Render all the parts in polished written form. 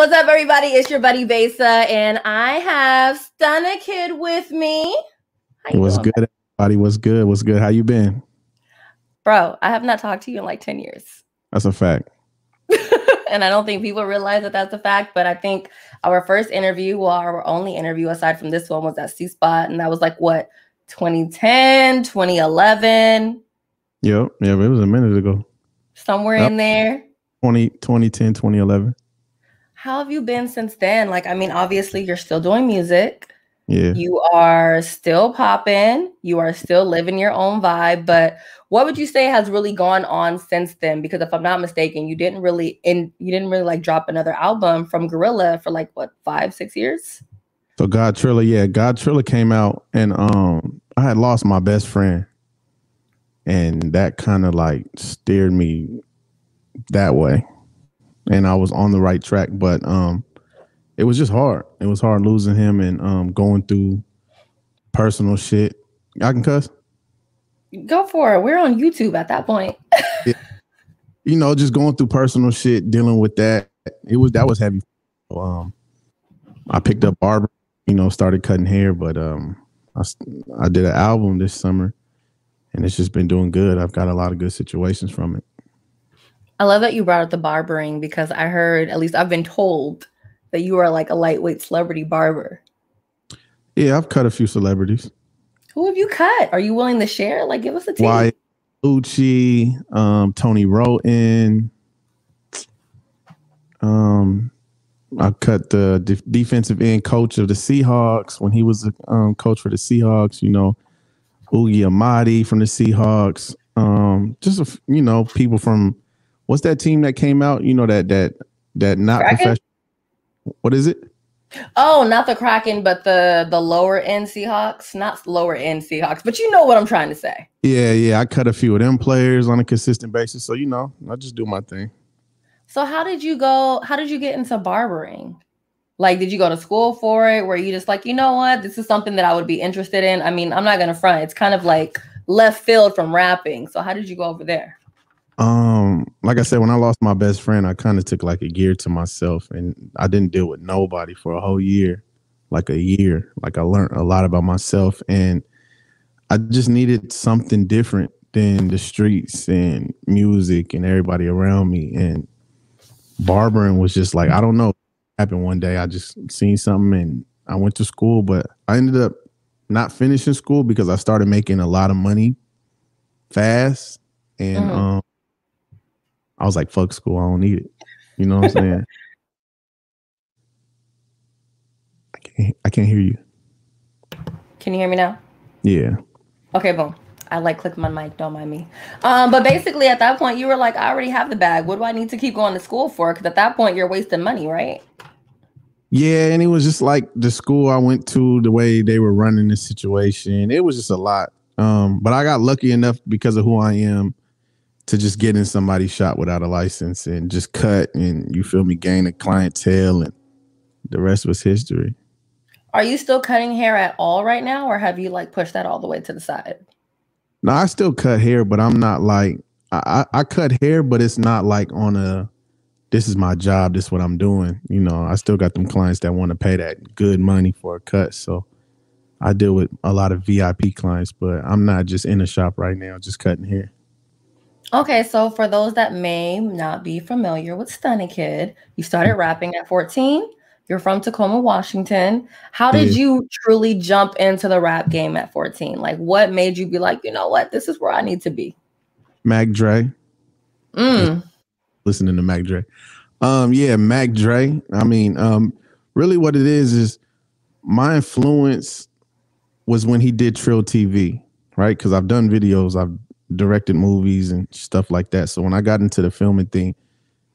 What's up, everybody? It's your buddy Besa, and I have Stunna Kid with me. What's good, everybody? What's good? What's good? How you been? Bro, I have not talked to you in like 10 years. That's a fact. And I don't think people realize that that's a fact, but I think our first interview, well, our only interview aside from this one, was at C-Spot, and that was like, what, 2010, 2011? Yep. Yeah, it was a minute ago. Somewhere in there. 2010, 2011. How have you been since then? Like, I mean, obviously you're still doing music. Yeah. You are still popping. You are still living your own vibe. But what would you say has really gone on since then? Because if I'm not mistaken, you didn't really like drop another album from Gorilla for like what, 5-6 years? So God Triller came out, and I had lost my best friend, and that kind of like steered me that way. And I was on the right track, but it was just hard. It was hard losing him and going through personal shit. I can cuss? Go for it. We're on YouTube at that point. Yeah. You know, just going through personal shit, dealing with that. That was heavy. I picked up barber, started cutting hair, but I did an album this summer, and it's just been doing good. I've got a lot of good situations from it. I love that you brought up the barbering, because I heard, at least I've been told, that you are like a lightweight celebrity barber. Yeah, I've cut a few celebrities. Who have you cut? Are you willing to share? Like, give us a tip. Wyatt Lucci, Tony Roten. I cut the defensive end coach of the Seahawks when he was a coach for the Seahawks. Ugi Amadi from the Seahawks. Just people from, what's that team that came out? That not Kraken? Professional. What is it? Oh, not the Kraken, but the lower end Seahawks. Not lower end Seahawks, but you know what I'm trying to say. Yeah. I cut a few of them players on a consistent basis. So, I just do my thing. So how did you get into barbering? Like, did you go to school for it? Were you just like, you know what, this is something that I would be interested in? I mean, I'm not gonna front. It's kind of like left field from rapping. So how did you go over there? Like I said, when I lost my best friend, I kind of took like a year to myself, and I didn't deal with nobody for a whole year, like a year. Like, I learned a lot about myself, and I just needed something different than the streets and music and everybody around me. And barbering was just like, I don't know, happened one day. I just seen something, and I went to school, but I ended up not finishing school because I started making a lot of money fast. And I was like, fuck school, I don't need it. You know what I'm saying? I can't hear you. Can you hear me now? Yeah. Okay, boom. I like click my mic, don't mind me. But basically at that point you were like, I already have the bag. What do I need to keep going to school for? Because at that point you're wasting money, right? Yeah, and it was just like the school I went to, the way they were running the situation. It was just a lot. But I got lucky enough because of who I am to just get in somebody's shop without a license and just cut, and you feel me, gain a clientele, and the rest was history. Are you still cutting hair at all right now, or have you like pushed that all the way to the side? No, I still cut hair, but I'm not like, I cut hair, but it's not like on a, this is my job, this is what I'm doing. I still got them clients that want to pay that good money for a cut. So I deal with a lot of VIP clients, but I'm not just in a shop right now, just cutting hair. Okay, so for those that may not be familiar with Stunna Kid, you started rapping at 14. You're from Tacoma, Washington. How did you truly jump into the rap game at 14? Like, what made you be like, you know what, this is where I need to be? Mac Dre. Listening to Mac Dre. Mac Dre. I mean, really what it is my influence was when he did Trill TV, right? Because I've done videos, I've directed movies and stuff like that. So when I got into the filming thing,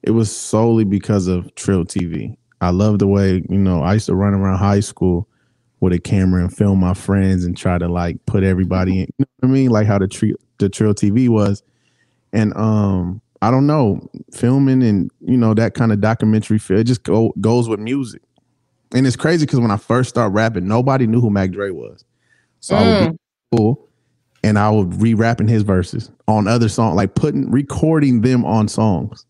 it was solely because of Trill TV. I love the way, I used to run around high school with a camera and film my friends and try to like put everybody in, you know what I mean? Like how the Trill TV was. And I don't know, filming and, that kind of documentary feel, it just goes with music. And it's crazy because when I first started rapping, nobody knew who Mac Dre was. So I would be cool. And I would re-rapping his verses on other songs, like recording them on songs.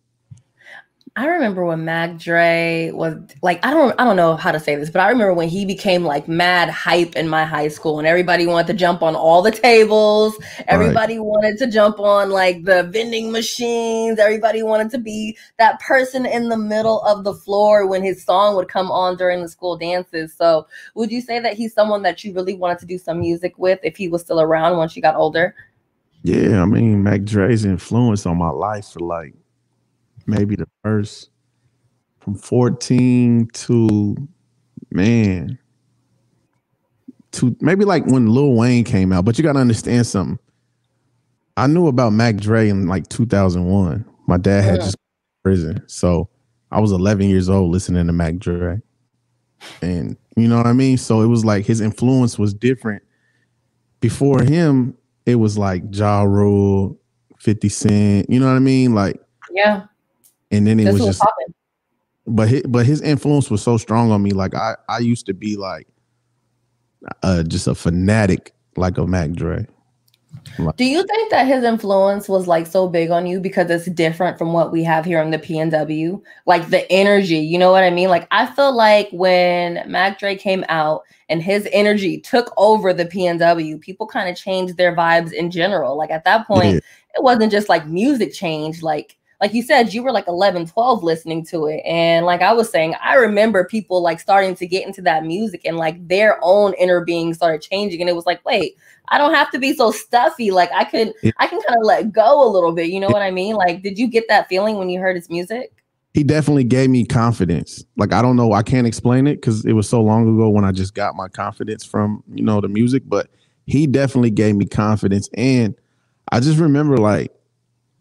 I remember when Mac Dre was like, I don't know how to say this, but I remember when he became like mad hype in my high school and everybody wanted to jump on all the tables. Everybody wanted to jump on like the vending machines. Everybody wanted to be that person in the middle of the floor when his song would come on during the school dances. So would you say that he's someone that you really wanted to do some music with if he was still around once you got older? Yeah, I mean, Mac Dre's influence on my life for like maybe the first from 14 to man to maybe like when Lil Wayne came out. But you got to understand something. I knew about Mac Dre in like 2001. My dad had just prison, so I was 11 years old listening to Mac Dre, and you know what I mean. So it was like his influence was different. Before him, it was like Ja Rule, 50 Cent. You know what I mean? Like yeah. And then it was just, but his influence was so strong on me. Like I used to be like just a fanatic like of Mac Dre. Do you think that his influence was like so big on you because it's different from what we have here on the PNW? Like the energy, you know what I mean? Like I feel like when Mac Dre came out and his energy took over the PNW, people kind of changed their vibes in general. Like at that point, it wasn't just like music changed. Like you said, you were like 11, 12 listening to it. And like I was saying, I remember people like starting to get into that music and like their own inner being started changing. And it was like, wait, I don't have to be so stuffy. Like I can kind of let go a little bit. You know what I mean? Like, did you get that feeling when you heard his music? He definitely gave me confidence. Like, I don't know. I can't explain it because it was so long ago when I just got my confidence from, you know, the music. But he definitely gave me confidence. And I just remember like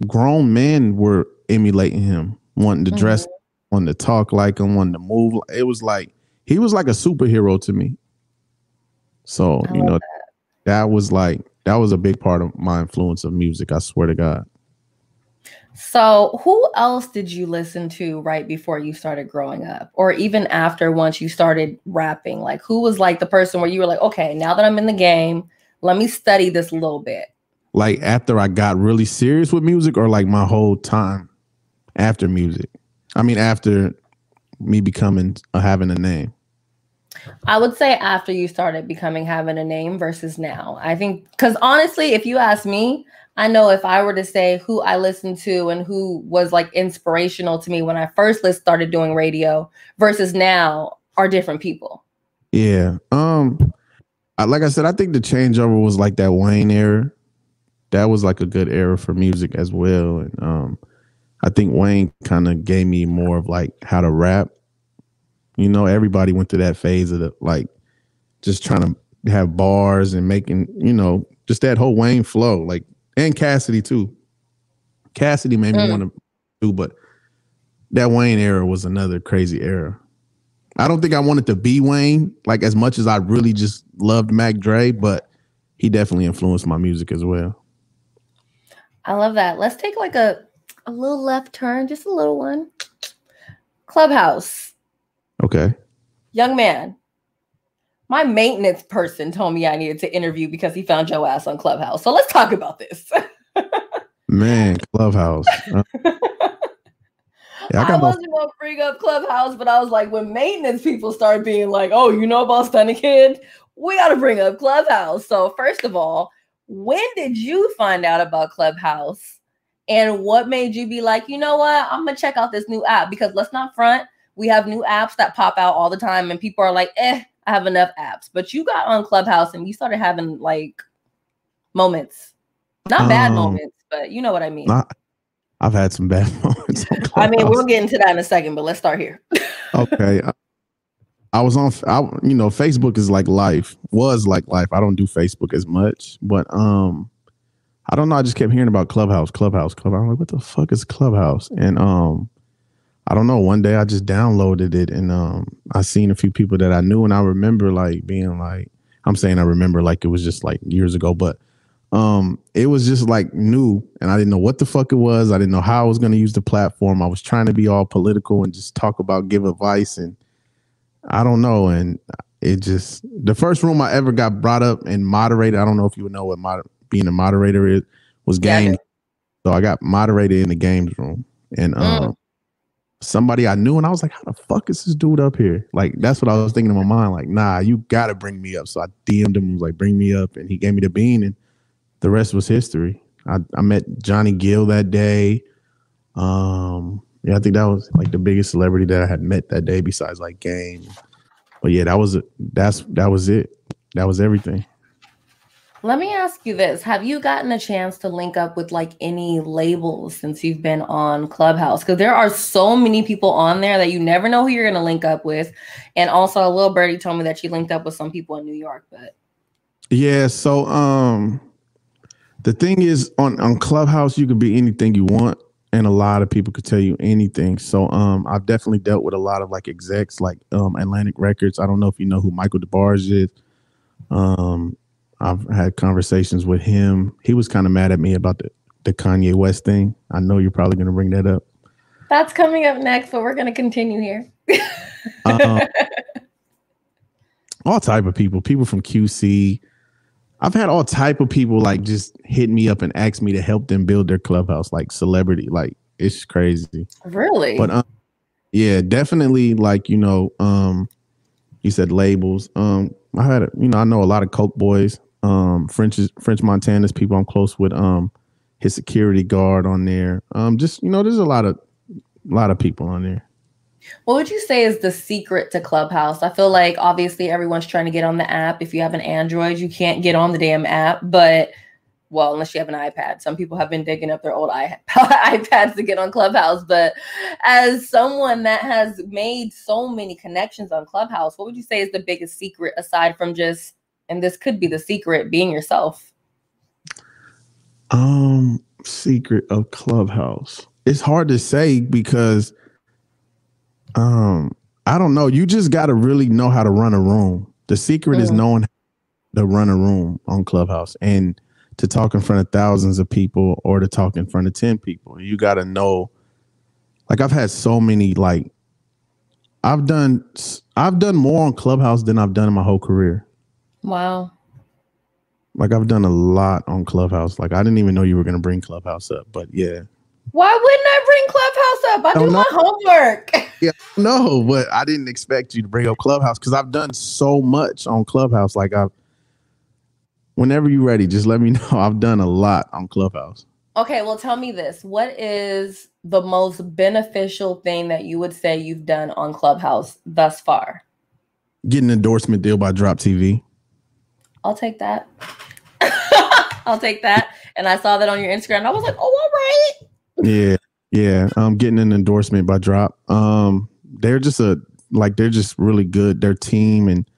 grown men were emulating him, wanting to dress, wanting to talk like him, wanting to move. It was like, he was like a superhero to me. So, you know, that was a big part of my influence of music. I swear to God. So who else did you listen to right before you started growing up or even after once you started rapping? Like who was like the person where you were like, okay, now that I'm in the game, let me study this a little bit? Like after I got really serious with music or like my whole time after music? I mean, after me becoming, having a name. I would say after you started having a name versus now. I think, because honestly, if you ask me, I know if I were to say who I listened to and who was like inspirational to me when I first started doing radio versus now are different people. Yeah. Like I said, I think the changeover was like that Wayne era. That was like a good era for music as well. And I think Wayne kind of gave me more of like how to rap. You know, everybody went through that phase of like just trying to have bars and making, you know, just that whole Wayne flow. Like, and Cassidy too. Cassidy made me want to do, but that Wayne era was another crazy era. I don't think I wanted to be Wayne like as much as I really just loved Mac Dre, but he definitely influenced my music as well. I love that. Let's take like a little left turn, just a little one. Clubhouse. Okay. Young man. My maintenance person told me I needed to interview because he found your ass on Clubhouse. So let's talk about this. Man, Clubhouse. Yeah, I wasn't going to bring up Clubhouse, but I was like, when maintenance people start being like, oh, you know about Stunna Kid? We got to bring up Clubhouse. So first of all, when did you find out about Clubhouse? And what made you be like, you know what? I'm going to check out this new app because let's not front. We have new apps that pop out all the time and people are like, I have enough apps. But you got on Clubhouse and you started having like moments. Not bad moments, but you know what I mean. I've had some bad moments. I mean, we'll get into that in a second, but let's start here. Okay. I was on, you know, Facebook is like life, was like life. I don't do Facebook as much, but I don't know. I just kept hearing about Clubhouse. I'm like, what the fuck is Clubhouse? And I don't know. One day I just downloaded it and I seen a few people that I knew, and I remember like being like, I'm saying I remember like it was just like years ago, but it was just like new and I didn't know what the fuck it was. I didn't know how I was going to use the platform. I was trying to be all political and just talk about, give advice, and I don't know. And it just, the first room I ever got brought up and moderated, I don't know if you would know what being a moderator was, games. So I got moderated in the games room, and somebody I knew, and I was like, how the fuck is this dude up here? Like, that's what I was thinking in my mind. Like, nah, you gotta bring me up. So I DM'd him, was like, bring me up, and he gave me the bean, and the rest was history. I met Johnny Gill that day. Yeah, I think that was like the biggest celebrity that I had met that day, besides like Game. But yeah, that was it. That was it. That was everything. Let me ask you this. Have you gotten a chance to link up with like any labels since you've been on Clubhouse? Because there are so many people on there that you never know who you're going to link up with. And also, a little birdie told me that she linked up with some people in New York. But yeah, so the thing is, on Clubhouse, you could be anything you want, and a lot of people could tell you anything. So I've definitely dealt with a lot of like execs, like Atlantic Records. I don't know if you know who Michael DeBarge is. I've had conversations with him. He was kind of mad at me about the Kanye West thing. I know you're probably going to bring that up. That's coming up next, but we're going to continue here. All type of people from QC. I've had all type of people like just hit me up and ask me to help them build their Clubhouse, like celebrity. Like, it's crazy. Really? But yeah, definitely. Like, you said labels. I know a lot of Coke boys. French Montana's people I'm close with. His security guard on there. Just there's a lot of people on there. What would you say is the secret to Clubhouse? I feel like obviously everyone's trying to get on the app. If you have an Android, you can't get on the damn app. But, well, unless you have an iPad. Some people have been digging up their old iPads to get on Clubhouse. But as someone that has made so many connections on Clubhouse, what would you say is the biggest secret aside from just, and this could be the secret, being yourself? Secret of Clubhouse. It's hard to say because I don't know. You just got to really know how to run a room. The secret is knowing how to run a room on Clubhouse and to talk in front of thousands of people or to talk in front of 10 people. You got to know. Like, I've had so many, like, I've done more on Clubhouse than I've done in my whole career. Wow. Like, I've done a lot on Clubhouse. Like, I didn't even know you were going to bring Clubhouse up, but yeah. Why wouldn't I bring Clubhouse up? I do my homework. Yeah, no, but I didn't expect you to bring up Clubhouse because I've done so much on Clubhouse. Like, whenever you're ready, just let me know. I've done a lot on Clubhouse. Okay, well, tell me this. What is the most beneficial thing that you would say you've done on Clubhouse thus far? Getting an endorsement deal by Drop TV. I'll take that. I'll take that. And I saw that on your Instagram. And I was like, oh, all right. Yeah. Getting an endorsement by Drop. They're just really good. Their team and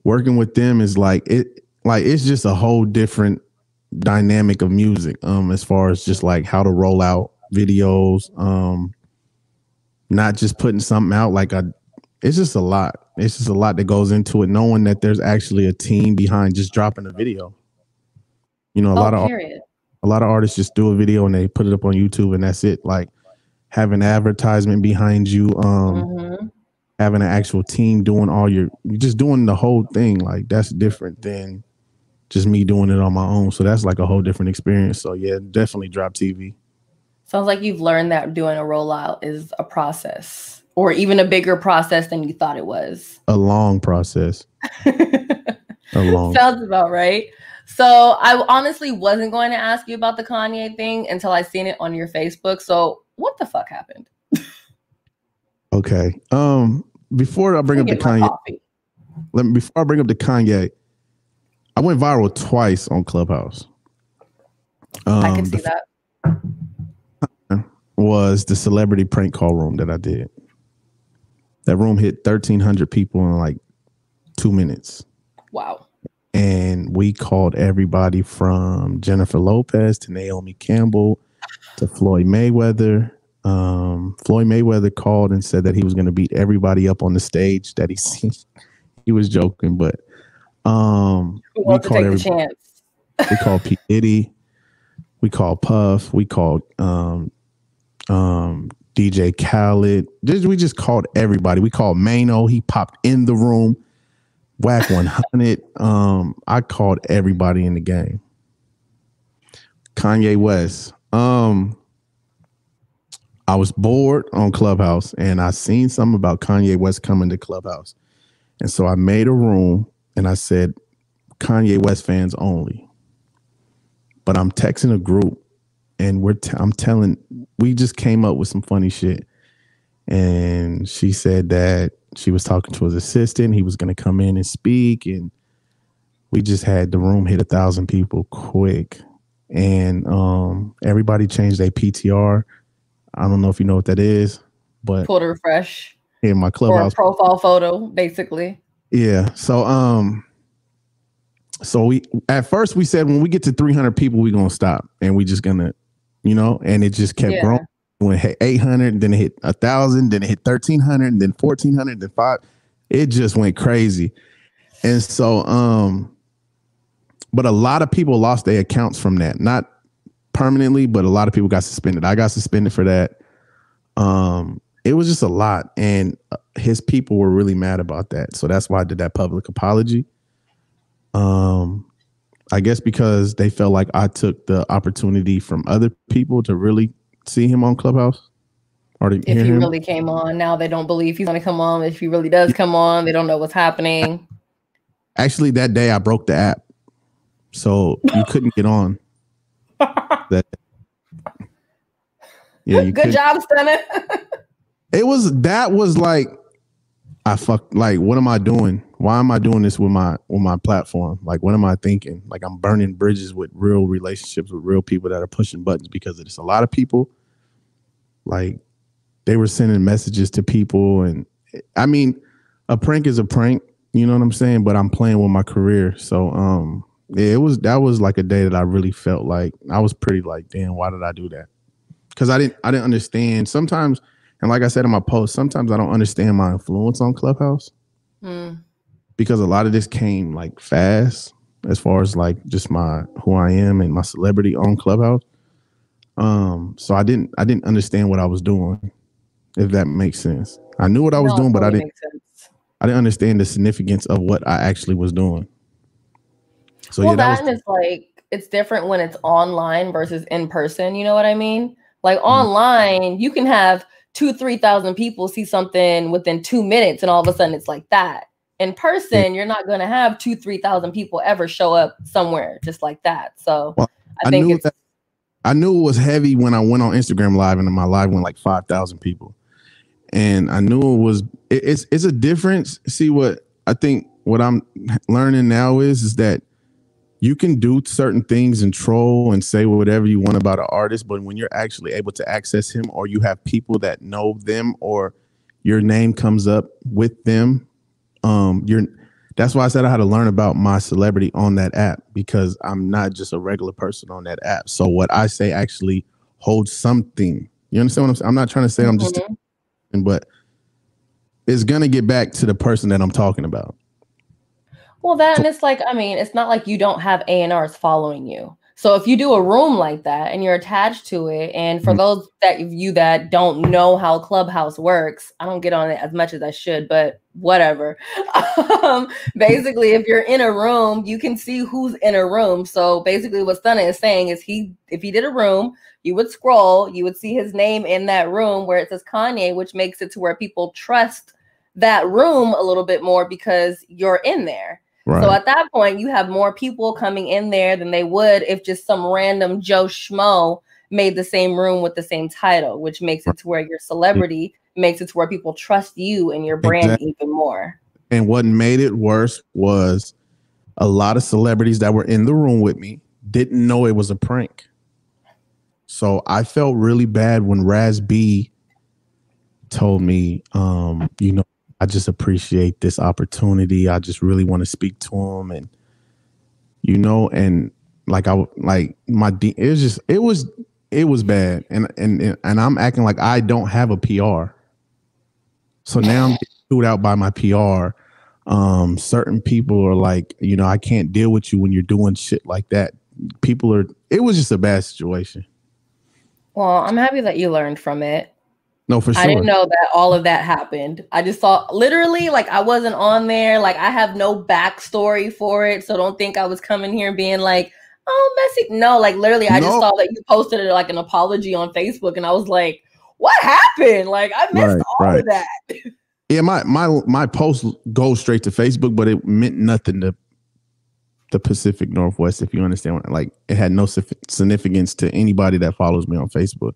working with them is it's just a whole different dynamic of music. As far as just like how to roll out videos. Not just putting something out it's just a lot. It's just a lot that goes into it, knowing that there's actually a team behind just dropping a video. A lot of artists just do a video and they put it up on YouTube and that's it. Like, having advertisement behind you, having an actual team doing you're just doing the whole thing. Like, that's different than just me doing it on my own. So that's like a whole different experience. So yeah, definitely Drop TV. Sounds like you've learned that doing a rollout is a process, or even a bigger process than you thought it was. A long process. Sounds about right. So I honestly wasn't going to ask you about the Kanye thing until I seen it on your Facebook. So what the fuck happened? Okay. Before I bring up the Kanye, before I bring up the Kanye, I went viral twice on Clubhouse. I can see that. Was the celebrity prank call room that I did. That room hit 1,300 people in like 2 minutes. Wow. And we called everybody from Jennifer Lopez to Naomi Campbell to Floyd Mayweather. Floyd Mayweather called and said that he was going to beat everybody up on the stage that he seen. He was joking, but we called everybody. We called P. Diddy. We called Puff. We called DJ Khaled. We just called everybody. We called Mano. He popped in the room. Whack 100. I called everybody in the game. Kanye West. I I was bored on Clubhouse and I seen something about Kanye West coming to Clubhouse. And so I made a room and I said, Kanye West fans only. But I'm texting a group and I'm telling, we just came up with some funny shit. And she said that she was talking to his assistant. He was going to come in and speak. And we just had the room hit 1,000 people quick. And everybody changed their PTR. I don't know if you know what that is, but pull to refresh in my Clubhouse or a profile photo, basically. Yeah. So we at first we said when we get to 300 people, we're gonna stop and we just gonna, and it just kept growing. When it hit 800, then it hit 1,000, then it hit 1,300, then 1,400, then 5. It just went crazy. And so but a lot of people lost their accounts from that. Not permanently, but a lot of people got suspended. I got suspended for that. It was just a lot, and his people were really mad about that. So that's why I did that public apology. I guess because they felt like I took the opportunity from other people to really see him on Clubhouse. Or to if he really came on, now they don't believe he's going to come on. If he really does come on, they don't know what's happening. Actually, that day I broke the app, so you couldn't get on. Good job, Stunna. That was like, what am I doing? Why am I doing this with my platform? Like, what am I thinking? Like, I'm burning bridges with real relationships with real people that are pushing buttons because of this. A lot of people, like, they were sending messages to people, and I mean, a prank is a prank, you know what I'm saying? But I'm playing with my career. So that was like a day that I really felt like I was pretty like, damn, why did I do that? Because I didn't understand sometimes, and like I said in my post, sometimes I don't understand my influence on Clubhouse. Because a lot of this came like fast as far as like just who I am and my celebrity on Clubhouse. So I didn't understand what I was doing, if that makes sense. I knew what I was doing, but I didn't understand the significance of what I actually was doing. So well, that is like, it's different when it's online versus in person. You know what I mean? Like online, you can have 2,000-3,000 people see something within 2 minutes, and all of a sudden it's like that. In person, you're not going to have 2,000-3,000 people ever show up somewhere just like that. So I knew it was heavy when I went on Instagram Live, and my live went like 5,000 people. And I knew it's a difference. See, what I'm learning now is that you can do certain things and troll and say whatever you want about an artist, but when you're actually able to access him, or you have people that know them, or your name comes up with them, that's why I said I had to learn about my celebrity on that app, because I'm not just a regular person on that app. So what I say actually holds something. You understand what I'm saying? I'm not trying to say I'm just, but it's gonna get back to the person that I'm talking about. Well, and it's like, I mean, it's not like you don't have A&Rs following you. So if you do a room like that and you're attached to it, and for those of you that don't know how Clubhouse works, I don't get on it as much as I should, but whatever. Basically, if you're in a room, you can see who's in a room. So basically what Stunna is saying is if he did a room, you would scroll, you would see his name in that room where it says Kanye, which makes it to where people trust that room a little bit more because you're in there. Right. So at that point, you have more people coming in there than they would if just some random Joe Schmo made the same room with the same title, which makes it to where your celebrity makes it to where people trust you and your brand even more. And what made it worse was a lot of celebrities that were in the room with me didn't know it was a prank. So I felt really bad when Raz B told me, I just appreciate this opportunity. I just really want to speak to him, and and it was bad, and I'm acting like I don't have a PR. So now I'm getting sued out by my PR. Certain people are like, I can't deal with you when you're doing shit like that. It was just a bad situation. Well, I'm happy that you learned from it. No, for sure. I didn't know that all of that happened. I just saw literally, like, I wasn't on there. Like, I have no backstory for it. So don't think I was coming here being like, oh, messy. No, like literally, I just saw that you posted it like an apology on Facebook, and I was like, what happened? Like, I missed all of that. Yeah, my post goes straight to Facebook, but it meant nothing to the Pacific Northwest, if you understand what, like, it had no significance to anybody that follows me on Facebook.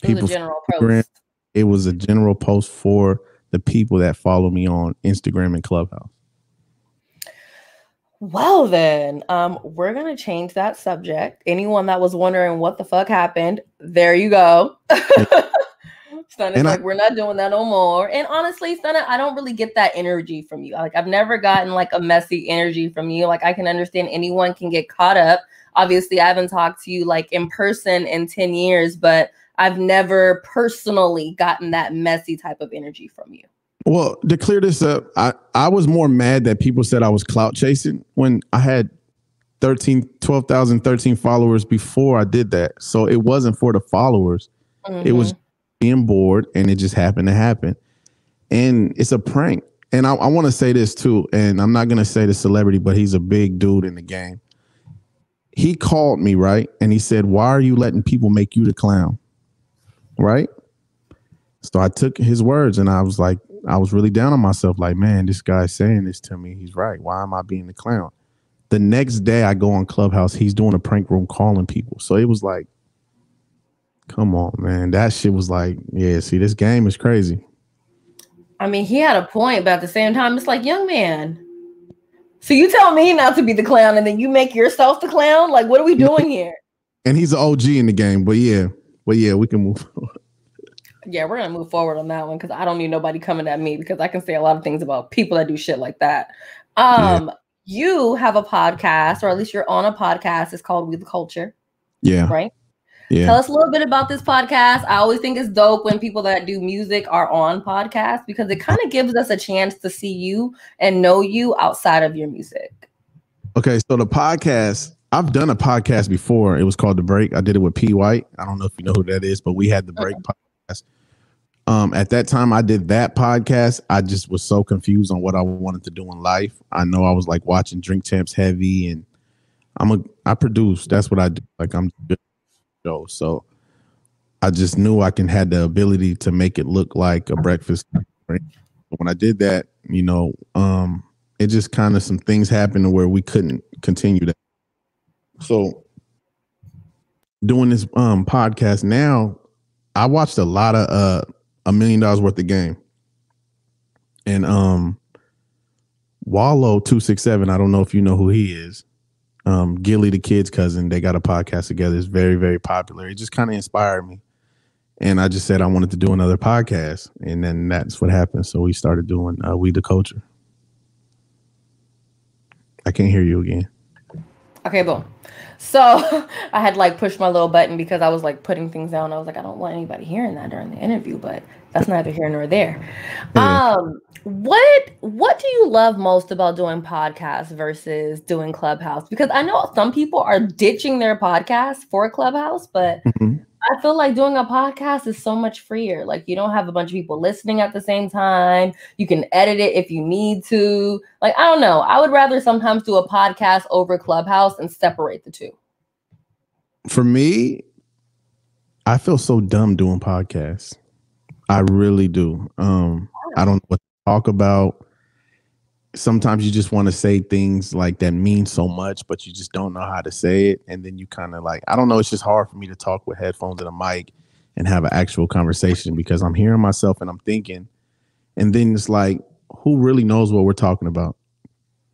It was a general post. It was a general post for the people that follow me on Instagram and Clubhouse. Well, then, we're going to change that subject. Anyone that was wondering what the fuck happened, there you go. Stunna's like, we're not doing that no more. And honestly, Stunna, I don't really get that energy from you. Like, I've never gotten like a messy energy from you. Like, I can understand anyone can get caught up. Obviously, I haven't talked to you like in person in 10 years, but I've never personally gotten that messy type of energy from you. Well, to clear this up, I was more mad that people said I was clout chasing when I had 12,013 followers before I did that. So it wasn't for the followers. Mm-hmm. It was being bored, and it just happened to happen. And it's a prank. And I want to say this too, and I'm not going to say the celebrity, but he's a big dude in the game. He called me, right? And he said, why are you letting people make you the clown? Right? So I took his words, and I was like, I was really down on myself. Like, man, this guy's saying this to me. He's right. Why am I being the clown? The next day I go on Clubhouse, he's doing a prank room calling people. So it was like, come on, man. That shit was like, yeah, see, this game is crazy. I mean, he had a point, but at the same time, it's like, young man. So you tell me not to be the clown, and then you make yourself the clown? Like, what are we doing here? And he's an OG in the game, but yeah, we can move forward. Yeah, we're going to move forward on that one because I don't need nobody coming at me because I can say a lot of things about people that do shit like that. You have a podcast, or at least you're on a podcast. It's called We the Culture. Yeah. Right? Yeah. Tell us a little bit about this podcast. I always think it's dope when people that do music are on podcasts because it kind of gives us a chance to see you and know you outside of your music. Okay, so the podcast, I've done a podcast before. It was called The Break. I did it with P. White. I don't know if you know who that is, but we had The Break podcast. At that time I did that podcast. I just was so confused on what I wanted to do in life. I know I was like watching Drink Champs heavy, and I produce. That's what I do. Like, I'm good show. So I just knew I had the ability to make it look like a breakfast. Right? When I did that, it just kind of some things happened to where we couldn't continue that. So doing this podcast now, I watched a lot of $1 million worth of game. And Wallow 267, I don't know if you know who he is. Gilly, the kid's cousin, they got a podcast together. It's very, very popular. It just kind of inspired me. And I just said I wanted to do another podcast. And then that's what happened. So we started doing We the Culture. I can't hear you again. Okay, boom. So I had like pushed my little button because I was like putting things down. I was like, I don't want anybody hearing that during the interview, but that's neither here nor there. Yeah. What do you love most about doing podcasts versus doing Clubhouse? Because I know some people are ditching their podcast for Clubhouse, but I feel like doing a podcast is so much freer. Like, you don't have a bunch of people listening at the same time. You can edit it if you need to. Like, I don't know. I would rather sometimes do a podcast over Clubhouse and separate the two. For me, I feel so dumb doing podcasts. I really do. I don't know what to talk about. Sometimes you just want to say things like that mean so much, but you just don't know how to say it. And then you kind of like, I don't know. It's just hard for me to talk with headphones and a mic and have an actual conversation because I'm hearing myself and I'm thinking. And then it's like, who really knows what we're talking about?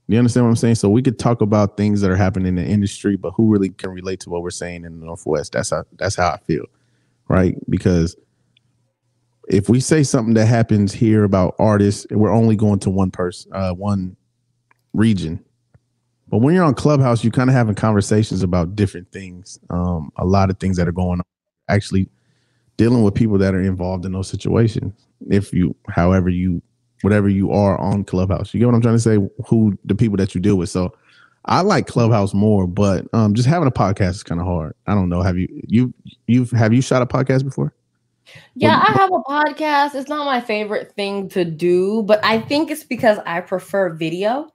You understand what I'm saying? So we could talk about things that are happening in the industry, but who really can relate to what we're saying in the Northwest? That's how I feel, right? Because if we say something that happens here about artists, we're only going to one person, one region. But when you're on Clubhouse, you're kind of having conversations about different things, a lot of things that are going on, actually dealing with people that are involved in those situations. Whatever you are on Clubhouse, you get what I'm trying to say? Who the people that you deal with. So I like Clubhouse more, but just having a podcast is kind of hard. I don't know. Have you shot a podcast before? Yeah, I have a podcast. It's not my favorite thing to do, but I think it's because I prefer video.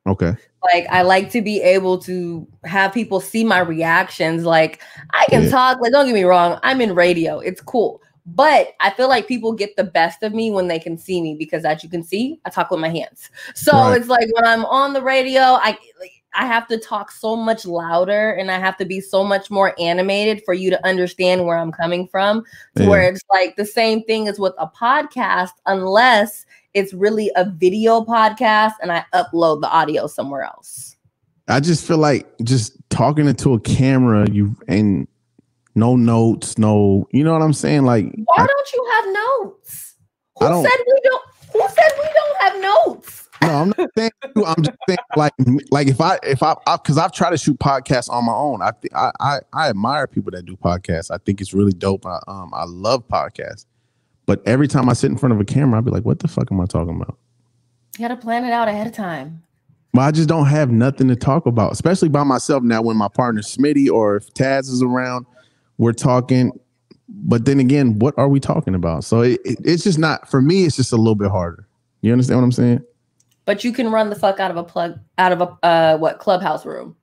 Okay. Like, I like to be able to have people see my reactions. Like, I can talk. Like, don't get me wrong. I'm in radio. It's cool. But I feel like people get the best of me when they can see me, because as you can see, I talk with my hands. So it's like when I'm on the radio, I have to talk so much louder and I have to be so much more animated for you to understand where I'm coming from, to where it's like the same thing as with a podcast, unless it's really a video podcast and I upload the audio somewhere else. I just feel like just talking into a camera, and no notes, no, you know what I'm saying? Like, why don't you have notes? Who said we don't have notes? No, I'm not saying you. I'm just saying like if I because I've tried to shoot podcasts on my own. I admire people that do podcasts. I think it's really dope. I love podcasts. But every time I sit in front of a camera, I'll be like, what the fuck am I talking about? You got to plan it out ahead of time. Well, I just don't have nothing to talk about, especially by myself. Now, when my partner Smitty or if Taz is around, we're talking. But then again, what are we talking about? So it's just not, for me, it's just a little bit harder. You understand what I'm saying? But you can run the fuck out of a Clubhouse room.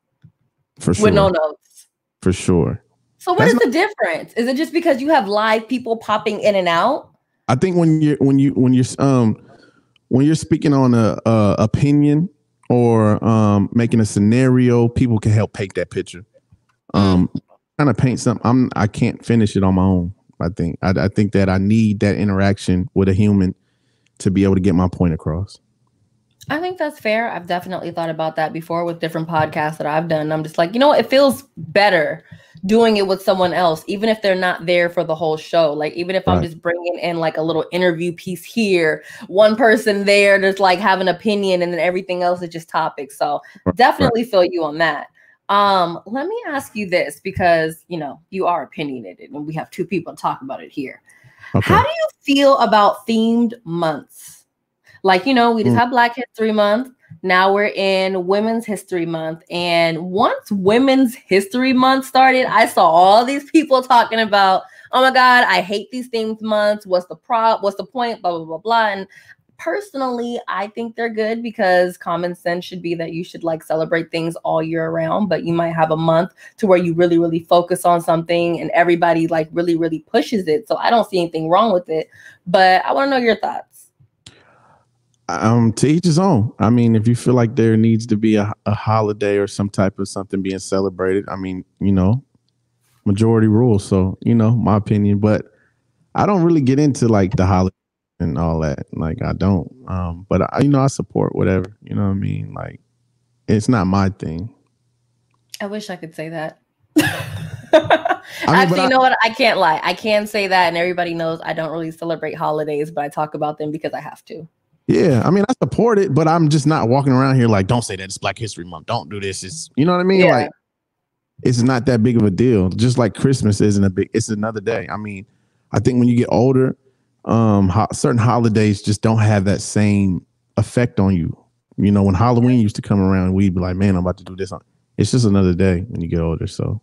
For sure. With no notes. For sure. So what is the difference? Is it just because you have live people popping in and out? I think when you're speaking on a opinion or making a scenario, people can help paint that picture. Kind of paint something. I can't finish it on my own. I think that I need that interaction with a human to be able to get my point across. I think that's fair. I've definitely thought about that before with different podcasts that I've done. I'm just like, it feels better doing it with someone else, even if they're not there for the whole show. Like, even if I'm just bringing in like a little interview piece here, one person there, there's like have an opinion, and then everything else is just topics. So definitely feel you on that. Let me ask you this, because, you are opinionated and we have two people to talk about it here. Okay. How do you feel about themed months? Like, we just have Black History Month. Now we're in Women's History Month. And once Women's History Month started, I saw all these people talking about, oh my God, I hate these themed months. What's the point? Blah, blah, blah, blah. And personally, I think they're good, because common sense should be that you should like celebrate things all year round, but you might have a month to where you really, really focus on something and everybody like really, really pushes it. So I don't see anything wrong with it, but I want to know your thoughts. To each his own. I mean, if you feel like there needs to be a holiday or some type of something being celebrated, I mean, majority rules. So, my opinion, but I don't really get into like the holiday and all that. Like, I don't. But I support whatever. You know what I mean? Like, it's not my thing. I wish I could say that. Actually, you know what? I can't lie. I can say that, and everybody knows I don't really celebrate holidays, but I talk about them because I have to. Yeah, I mean, I support it, but I'm just not walking around here like, don't say that it's Black History Month. Don't do this. It's, you know what I mean? Yeah. Like, it's not that big of a deal. Just like Christmas it's another day. I mean, I think when you get older, certain holidays just don't have that same effect on you. When Halloween used to come around, we'd be like, man, I'm about to do this. It's just another day when you get older. So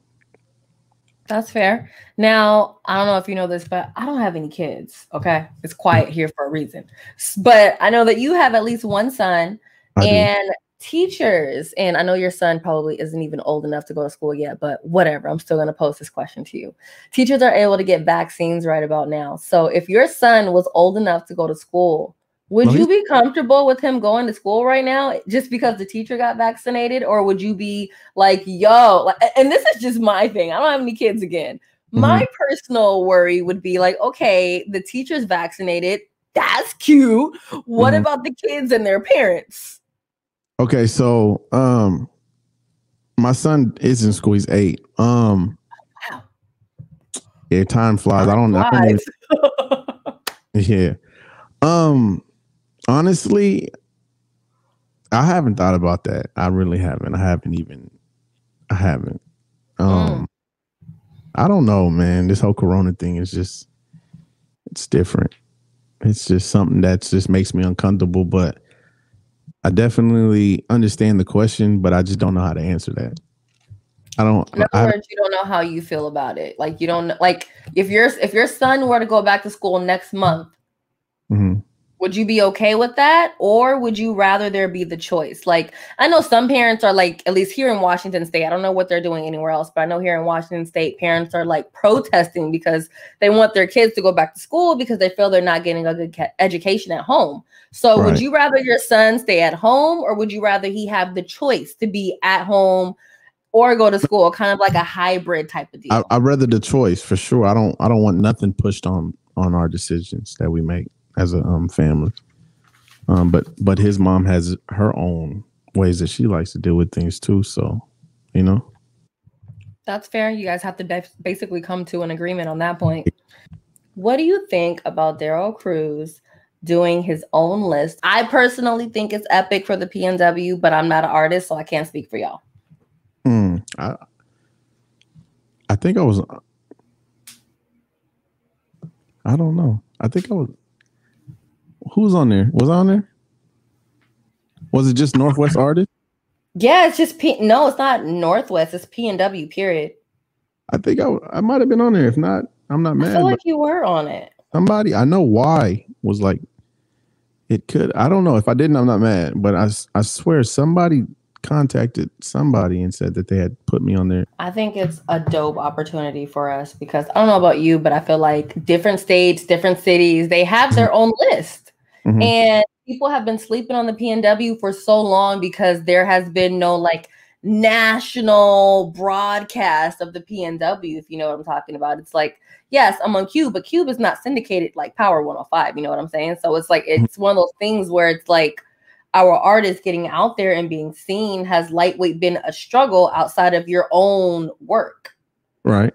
that's fair. Now, I don't know if you know this, but I don't have any kids. Okay. It's quiet here for a reason. But I know that you have at least one son, and teachers, and I know your son probably isn't even old enough to go to school yet, but whatever. I'm still going to pose this question to you. Teachers are able to get vaccines right about now. So if your son was old enough to go to school, would you be comfortable with him going to school right now just because the teacher got vaccinated? Or would you be like, yo, and this is just my thing. I don't have any kids again. My personal worry would be like, okay, the teacher's vaccinated. That's cute. What about the kids and their parents? Okay, so my son is in school. He's 8. Wow. Yeah, time flies. I don't know. Yeah. Honestly, I haven't thought about that. I really haven't. I haven't. I don't know, man. This whole Corona thing is just, it's different. It's just something that just makes me uncomfortable, but I definitely understand the question, but I just don't know how to answer that. In other words, you don't know how you feel about it. Like, you don't, like, if your son were to go back to school next month, Would you be okay with that? Or would you rather there be the choice? Like, I know some parents are like, at least here in Washington State, I don't know what they're doing anywhere else, but I know here in Washington State, parents are like protesting because they want their kids to go back to school because they feel they're not getting a good education at home. So Right. would you rather your son stay at home, or would you rather he have the choice to be at home or go to school, kind of like a hybrid type of deal? I'd rather the choice for sure. I don't want nothing pushed on our decisions that we make as a family. But his mom has her own ways that she likes to deal with things too. So, you know, that's fair. You guys have to basically come to an agreement on that point. What do you think about Daryl Cruz doing his own list? I personally think it's epic for the PNW, but I'm not an artist, so I can't speak for y'all. I think I was. I don't know. I think I was. Who's on there? Was I on there? Was it just Northwest artists? Yeah, it's just no, it's not Northwest. It's PNW. Period. I think I might have been on there. If not, I'm not mad. I feel like you were on it. Somebody I know why was like, it could. I don't know. If I didn't, I'm not mad. But I swear somebody contacted somebody and said that they had put me on there. I think it's a dope opportunity for us because I don't know about you, but I feel like different states, different cities, they have their own list. Mm-hmm. And people have been sleeping on the PNW for so long because there has been no like national broadcast of the PNW, if you know what I'm talking about. It's like, yes, I'm on Cube, but Cube is not syndicated like Power 105, you know what I'm saying? So it's like, it's one of those things where it's like, our artists getting out there and being seen has lightweight been a struggle outside of your own work. Right.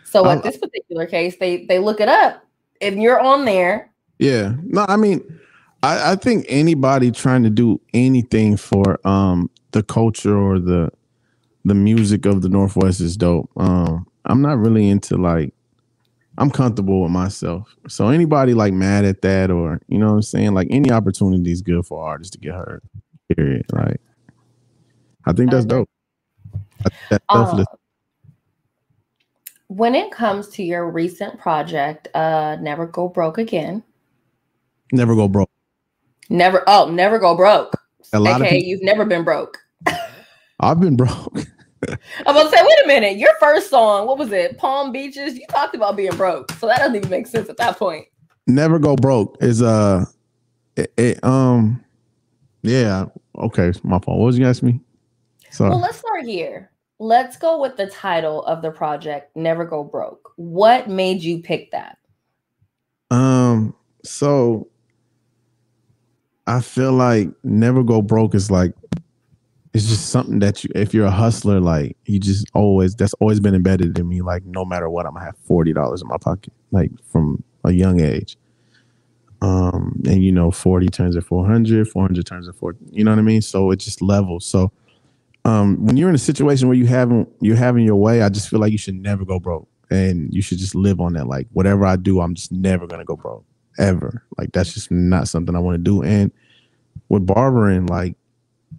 So at this particular case, they look it up and you're on there. Yeah. No, I mean, I think anybody trying to do anything for the culture or the music of the Northwest is dope. I'm not really into like, I'm comfortable with myself. So anybody like mad at that, or you know what I'm saying, like any opportunity is good for artists to get heard. Period. Like, I think that's dope. When it comes to your recent project, Never Go Broke Again. Never go broke. Never go broke. AKA you've never been broke. I've been broke. I'm about to say, wait a minute. Your first song, what was it? Palm Beaches. You talked about being broke, so that doesn't even make sense at that point. Never go broke is yeah, okay, my fault. What was you asking me? Sorry. Well, let's start here. Let's go with the title of the project, Never Go Broke. What made you pick that? So I feel like Never Go Broke is like, it's just something that if you're a hustler, like you just that's always been embedded in me. Like no matter what, I'm gonna have $40 in my pocket, like from a young age. And you know, 40 turns at 400, 400 turns at 4. You know what I mean? So it just levels. So, when you're in a situation where you're having your way, I just feel like you should never go broke, and you should just live on that. Like whatever I do, I'm just never gonna go broke ever. Like that's just not something I want to do. And with barbering, like.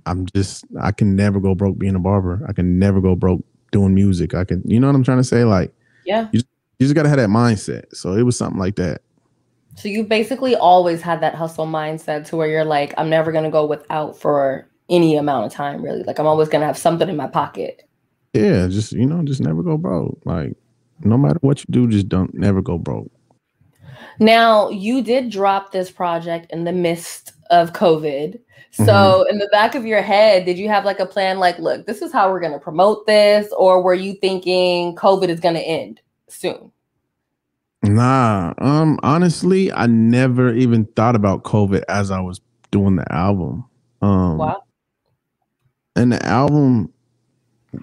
I can never go broke being a barber. I can never go broke doing music. You know what I'm trying to say? Like, yeah, you just got to have that mindset. So it was something like that. So you basically always had that hustle mindset to where you're like, I'm never going to go without for any amount of time, really. Like I'm always going to have something in my pocket. Yeah. Just never go broke. Like no matter what you do, just never go broke. Now you did drop this project in the midst of COVID. So in the back of your head, did you have like a plan? Like, look, this is how we're going to promote this. Or were you thinking COVID is going to end soon? Nah. Honestly, I never even thought about COVID as I was doing the album. Wow. And the album,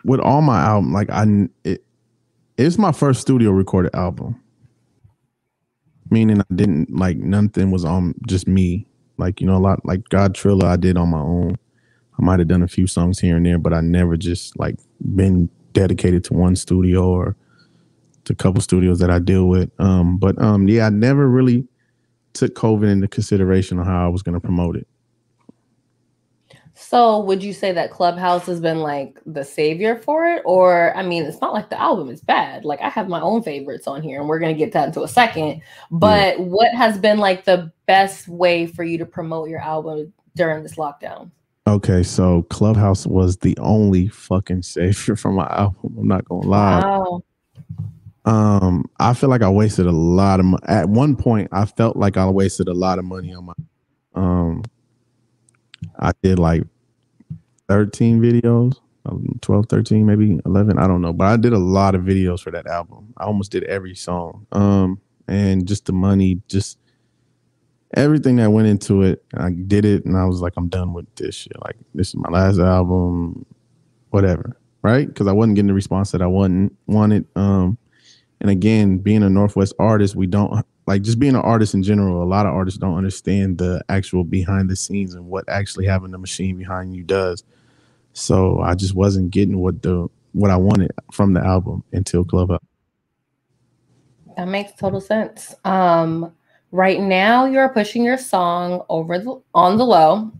with all my album, like it's my first studio recorded album. Meaning I didn't like nothing was on just me. Like, you know, a lot like God Trilla I did on my own. I might have done a few songs here and there, but I never just like been dedicated to one studio or to a couple studios that I deal with. Yeah, I never really took COVID into consideration on how I was going to promote it. So would you say that Clubhouse has been like the savior for it? Or I mean, it's not like the album is bad. Like I have my own favorites on here and we're gonna get that into a second. But what has been like the best way for you to promote your album during this lockdown? Okay, so Clubhouse was the only fucking savior for my album. I'm not gonna lie. Wow. I feel like I wasted a lot of money. At one point, I felt like I wasted a lot of money on my I did like 13 videos, 12, 13, maybe 11. I don't know. But I did a lot of videos for that album. I almost did every song. And just the money, just everything that went into it, I did it. And I was like, I'm done with this shit. Like, this is my last album, whatever. Right? Because I wasn't getting the response that I wanted. And again, being a Northwest artist, we don't like just being an artist in general. A lot of artists don't understand the actual behind the scenes and what actually having the machine behind you does. So I just wasn't getting what I wanted from the album until Clubhouse. That makes total sense. Right now you're pushing your song on the low.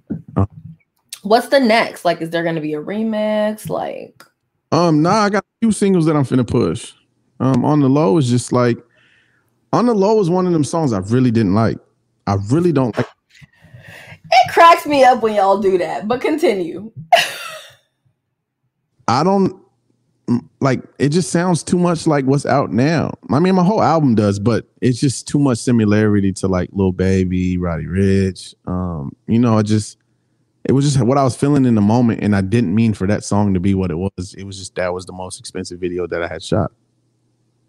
What's the next? Like, is there going to be a remix? Like, I got a few singles that I'm finna push. On the low is just like, on the low is one of them songs I really didn't like. I really don't like. It cracks me up when y'all do that, but continue. I don't like, it just sounds too much like what's out now. I mean, my whole album does, but it's just too much similarity to like Lil Baby, Roddy Ricch. It was just what I was feeling in the moment, and I didn't mean for that song to be what it was. It was just that was the most expensive video that I had shot.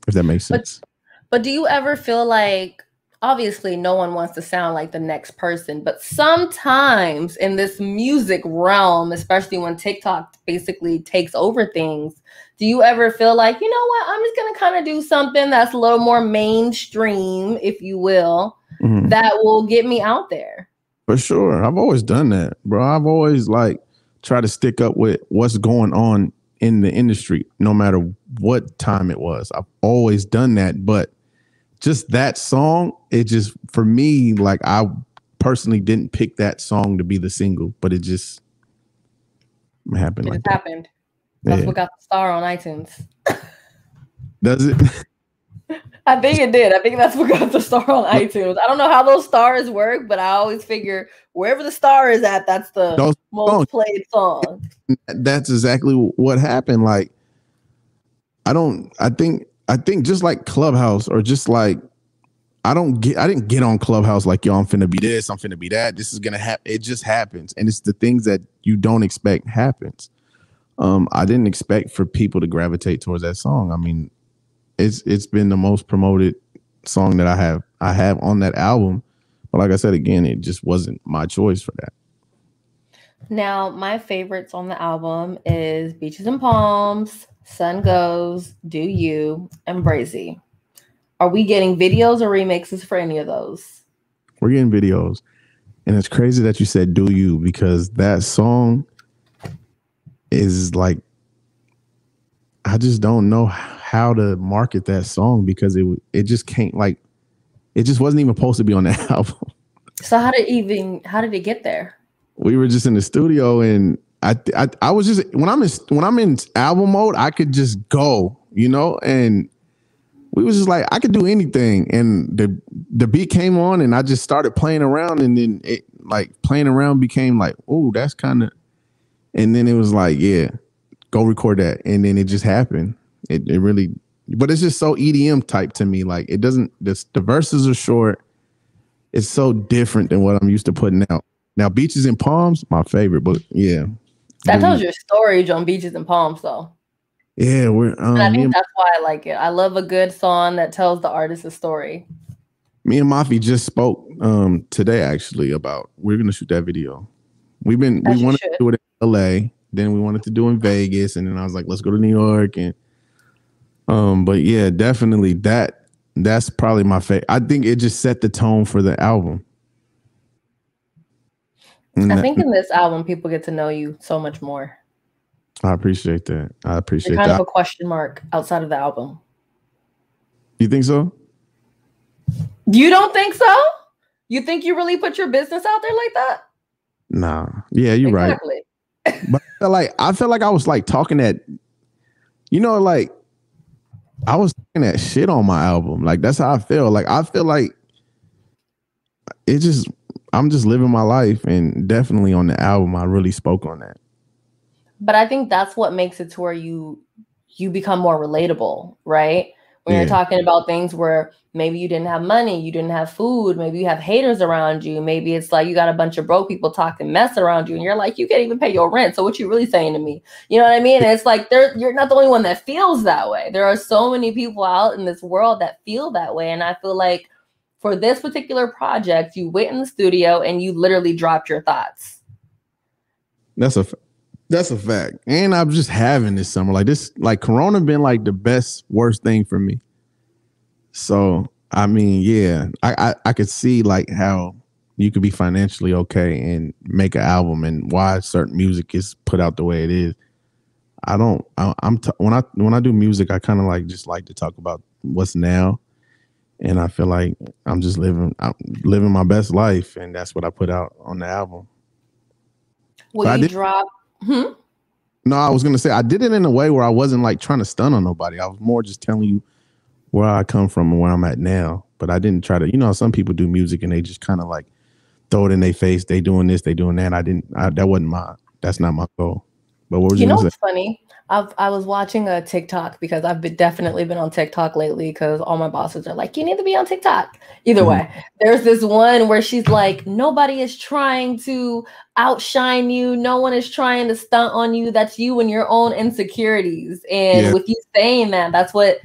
If that makes sense. But do you ever feel like, obviously no one wants to sound like the next person, but sometimes in this music realm, especially when TikTok basically takes over things, do you ever feel like, you know what, I'm just going to kind of do something that's a little more mainstream, if you will, that will get me out there? For sure. I've always done that, bro. I've always like tried to stick up with what's going on in the industry, no matter what time it was. I've always done that, but just that song, it just, for me, like I personally didn't pick that song to be the single, but it just happened. It just happened. That's what got the star on iTunes. Does it? I think it did. I think that's what got the star on iTunes. I don't know how those stars work, but I always figure wherever the star is at, that's the most played song. That's exactly what happened. Like, I think just like Clubhouse, or just like, I didn't get on Clubhouse like, yo, I'm finna be this, I'm finna be that. This is gonna happen. It just happens. And it's the things that you don't expect happens. I didn't expect for people to gravitate towards that song. I mean, it's been the most promoted song that I have on that album. But like I said, again, it just wasn't my choice for that. Now, my favorites on the album is Beaches and Palms, Sun Goes, Do You, and Brazy. Are we getting videos or remixes for any of those? We're getting videos. And it's crazy that you said Do You, because that song is like, I just don't know how to market that song, because it just can't, like, it just wasn't even supposed to be on that album. So how did it get there? We were just in the studio, and I was just, when I'm in album mode, I could just go, and we was just like, I could do anything. And the beat came on, and I just started playing around, and then it, like, playing around became like, oh, that's kind of, and then it was like, yeah, go record that. And then it just happened. It really, but it's just so EDM type to me. Like, it doesn't, the verses are short. It's so different than what I'm used to putting out. Now, Beaches and Palms, my favorite, but yeah. That tells your story on Beaches and Palms, though. Yeah, I think that's why I like it. I love a good song that tells the artist a story. Me and Mafi just spoke today, actually, about we're gonna shoot that video. We wanted to do it in LA, then we wanted to do it in Vegas, and then I was like, let's go to New York. And but yeah, definitely that's probably my favorite. I think it just set the tone for the album. And I think in this album, people get to know you so much more. I appreciate that. You're kind of a question mark outside of the album. You think so? You don't think so? You think you really put your business out there like that? Nah. Yeah, you're exactly right. But I felt like I was like talking that, like I was talking that shit on my album. Like that's how I feel. Like I feel like I'm just living my life, and definitely on the album I really spoke on that. But I think that's what makes it to where you become more relatable, right? When you're talking about things where maybe you didn't have money, you didn't have food, maybe you have haters around you, maybe it's like you got a bunch of broke people talking mess around you, and you're like, you can't even pay your rent. So what you really saying to me? You know what I mean? And it's like you're not the only one that feels that way. There are so many people out in this world that feel that way, and I feel like for this particular project, you went in the studio and you literally dropped your thoughts. That's a fact. And I'm just having this summer. Like this, like Corona been like the best, worst thing for me. So I mean, yeah, I could see like how you could be financially okay and make an album, and why certain music is put out the way it is. When I do music, I kind of like just like to talk about what's now. And I feel like I'm living my best life, and that's what I put out on the album. Will you drop? No, I was gonna say I did it in a way where I wasn't like trying to stun on nobody. I was more just telling you where I come from and where I'm at now. But I didn't try to, some people do music and they just kind of like throw it in their face. They doing this, they doing that. That's not my goal. But what was you know what's funny? I was watching a TikTok because I've definitely been on TikTok lately because all my bosses are like, you need to be on TikTok. Either way, there's this one where she's like, nobody is trying to outshine you. No one is trying to stunt on you. That's you and your own insecurities. And with you saying that, that's what,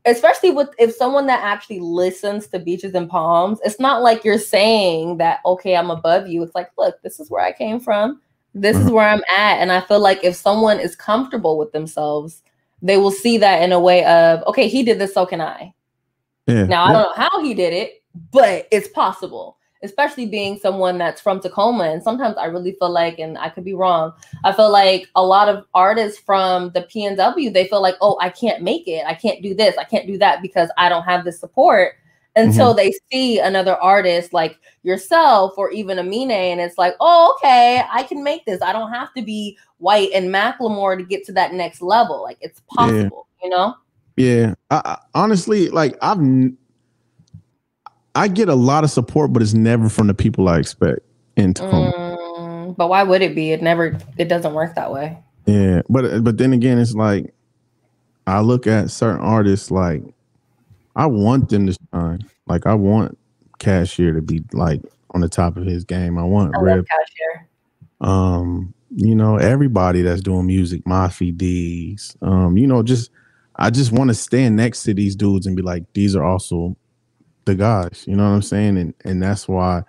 especially if someone that actually listens to Beaches and Palms, it's not like you're saying that, okay, I'm above you. It's like, look, this is where I came from. This is where I'm at. And I feel like if someone is comfortable with themselves, they will see that in a way of, okay, he did this, so can I. Yeah. Now, I don't know how he did it, but it's possible, especially being someone that's from Tacoma. And sometimes I really feel like, and I could be wrong, I feel like a lot of artists from the PNW, they feel like, oh, I can't make it. I can't do this. I can't do that because I don't have the support. Until they see another artist like yourself or even Amine, and it's like, oh, okay, I can make this. I don't have to be White and Macklemore to get to that next level. Like it's possible, Yeah. I honestly, like I get a lot of support, but it's never from the people I expect in Tacoma. But why would it be? It doesn't work that way. Yeah, but then again, it's like I look at certain artists like, I want them to shine. Like I want Cashier to be like on the top of his game. I want Rip. Cashier. Everybody that's doing music, Mafi D's. I just want to stand next to these dudes and be like, these are also the guys. You know what I'm saying? And that's why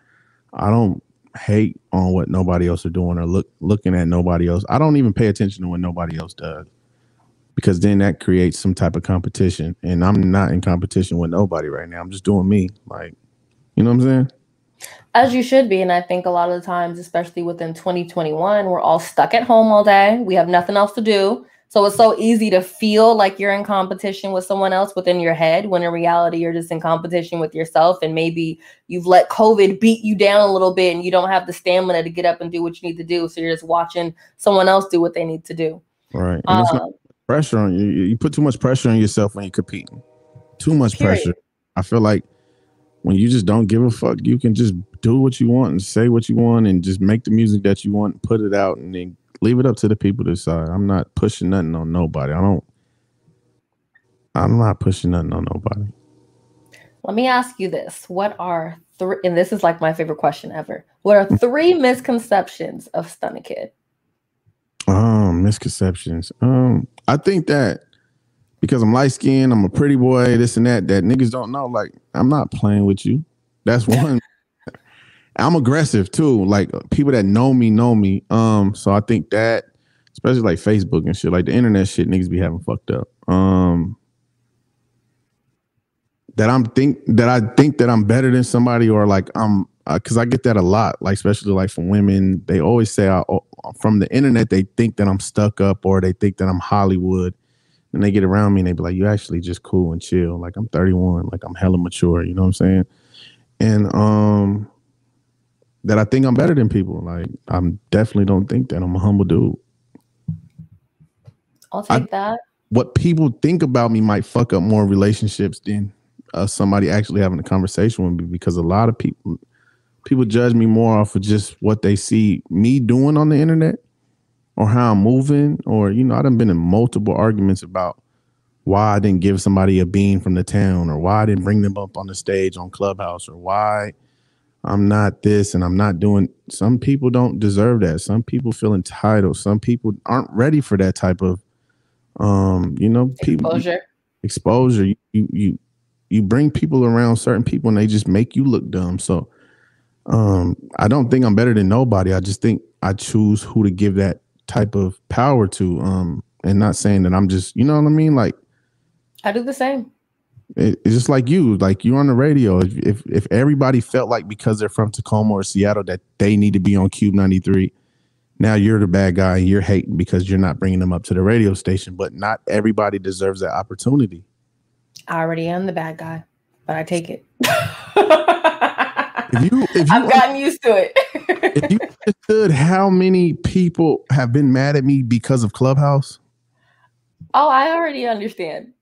I don't hate on what nobody else are doing or looking at nobody else. I don't even pay attention to what nobody else does. Because then that creates some type of competition. And I'm not in competition with nobody right now. I'm just doing me. Like, you know what I'm saying? As you should be. And I think a lot of the times, especially within 2021, we're all stuck at home all day. We have nothing else to do. So it's so easy to feel like you're in competition with someone else within your head, when in reality, you're just in competition with yourself. And maybe you've let COVID beat you down a little bit and you don't have the stamina to get up and do what you need to do. So you're just watching someone else do what they need to do. Right. And it's not pressure on you. You put too much pressure on yourself when you're competing. Too much pressure. I feel like when you just don't give a fuck, you can just do what you want and say what you want and just make the music that you want, put it out, and then leave it up to the people to decide. I'm not pushing nothing on nobody. I'm not pushing nothing on nobody. Let me ask you this. What are three, and this is like my favorite question ever, what are three misconceptions of Stunna Kid? Misconceptions. I think that because I'm light skinned, I'm a pretty boy, this and that niggas don't know. Like, I'm not playing with you. That's one. I'm aggressive too. Like, people that know me. So I think that, especially like Facebook and shit, like the internet shit, niggas be having fucked up. That I think that I'm better than somebody, or like because I get that a lot, like especially like from women. They always say from the internet they think that I'm stuck up, or they think that I'm Hollywood, and they get around me and they be like, "You actually just cool and chill." Like, I'm 31, like I'm hella mature. You know what I'm saying? And that I think I'm better than people. Like, I'm definitely don't think that. I'm a humble dude. I'll take that. What people think about me might fuck up more relationships than somebody actually having a conversation with me, because a lot of people judge me more off of just what they see me doing on the internet or how I'm moving, or, you know, I done been in multiple arguments about why I didn't give somebody a bean from the town, or why I didn't bring them up on the stage on Clubhouse, or why I'm not this and I'm not doing. Some people don't deserve that. Some people feel entitled. Some people aren't ready for that type of you know, people exposure. You bring people around certain people and they just make you look dumb. So I don't think I'm better than nobody. I just think I choose who to give that type of power to. And not saying that I'm just, you know what I mean? Like, I do the same. It's just like you on the radio. If everybody felt like because they're from Tacoma or Seattle that they need to be on Cube 93, now you're the bad guy and you're hating because you're not bringing them up to the radio station. But not everybody deserves that opportunity. I already am the bad guy, but I take it. if I've gotten used to it. If you understood how many people have been mad at me because of Clubhouse. Oh, I already understand.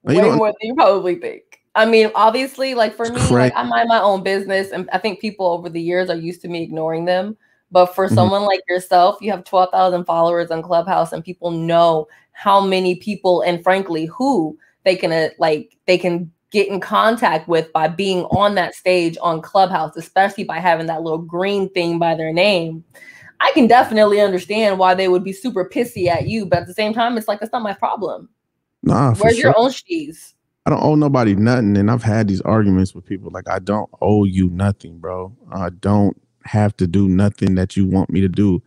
Way more than you probably think. I mean, obviously, like for me, like I mind my own business, and I think people over the years are used to me ignoring them. But for someone like yourself, you have 12,000 followers on Clubhouse, and people know how many people, and frankly, who they can get in contact with by being on that stage on Clubhouse, especially by having that little green thing by their name. I can definitely understand why they would be super pissy at you, but at the same time, it's like, that's not my problem. Nah, where's your own cheese? I don't owe nobody nothing. And I've had these arguments with people like, I don't owe you nothing, bro. I don't have to do nothing that you want me to do.